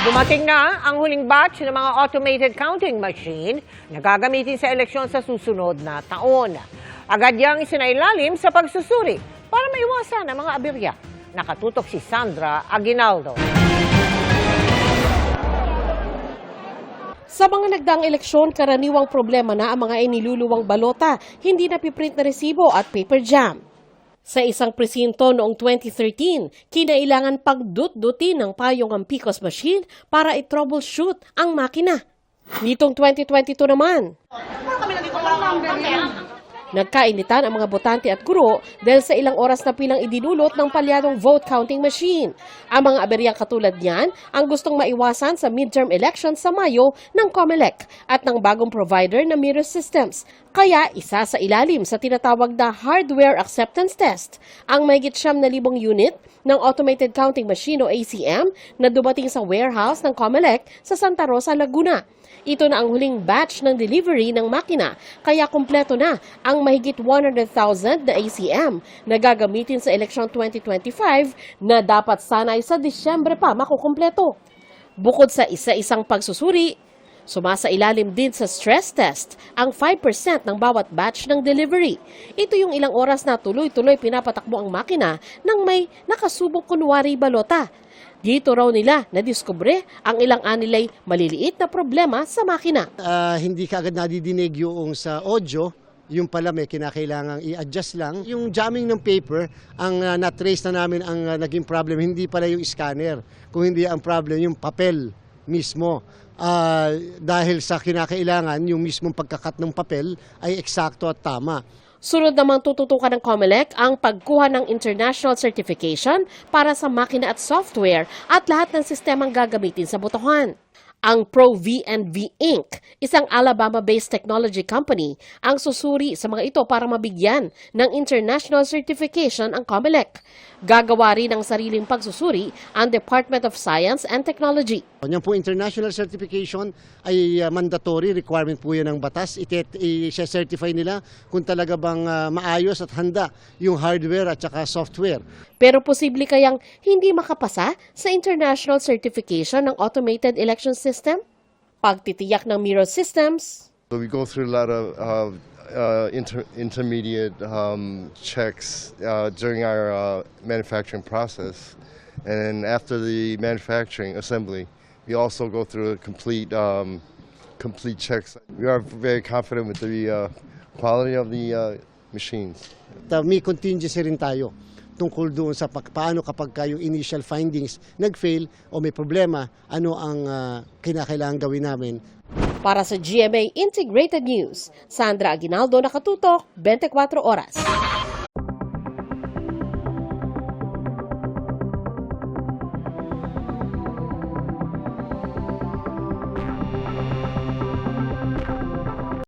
Dumating na ang huling batch ng mga automated counting machine na gagamitin sa eleksyon sa susunod na taon. Agad yang isinailalim sa pagsusuri para maiwasan ang mga aberya. Nakatutok si Sandra Aguinaldo. Sa mga nagdaang eleksyon, karaniwang problema na ang mga iniluluwang balota, hindi napiprint na resibo at paper jam. Sa isang presinto noong 2013, kinailangan pagdut-dutin ng payong ang PCOS machine para i-troubleshoot ang makina. Nitong 2022 naman, nagkainitan ang mga botante at guro dahil sa ilang oras na pilang idinulot ng palyadong vote counting machine. Ang mga aberyang katulad niyan ang gustong maiwasan sa midterm election sa Mayo ng COMELEC at ng bagong provider na Mirror Systems. Kaya isa sa ilalim sa tinatawag na hardware acceptance test ang mahigit 9,000 unit ng automated counting machine o ACM na dumating sa warehouse ng COMELEC sa Santa Rosa, Laguna. Ito na ang huling batch ng delivery ng makina, kaya kumpleto na ang mahigit 100,000 na ACM na gagamitin sa eleksyon 2025 na dapat sanay sa Disyembre pa makukumpleto. Bukod sa isa-isang pagsusuri, sumasailalim din sa stress test ang 5% ng bawat batch ng delivery. Ito yung ilang oras na tuloy-tuloy pinapatakbo ang makina nang may nakasubok kunwari balota. Dito raw nila nadiskubre ang ilang anilay maliliit na problema sa makina. Hindi ka agad nadidinig yung sa audio, yung pala may kinakailangang i-adjust lang. Yung jamming ng paper, ang na-trace na namin ang naging problem, hindi pala yung scanner, kung hindi ang problem yung papel mismo. Dahil sa kinakailangan, yung mismong pagkakat ng papel ay eksakto at tama. Sunod namang tututukan ng COMELEC ang pagkuha ng international certification para sa makina at software at lahat ng sistemang gagamitin sa botohan. Ang ProVNV Inc., isang Alabama-based technology company, ang susuri sa mga ito para mabigyan ng international certification ang COMELEC. Gagawa rin ng sariling pagsusuri ang Department of Science and Technology. Yan po international certification ay mandatory requirement po yan ng batas. I-certify nila kung talaga bang maayos at handa yung hardware at saka software. Pero posible kayang hindi makapasa sa international certification ng automated election system? Pagtitiyak ng Mirror Systems. So we go through a lot of intermediate checks during our manufacturing process, and after the manufacturing assembly, we also go through a complete checks. We are very confident with the quality of the machines. May contingency rin tayo tungkol doon sa paano kapag yung initial findings nag-fail o may problema, ano ang kinakailangan gawin namin. Para sa GMA Integrated News, Sandra Aguinaldo, nakatutok, 24 Oras.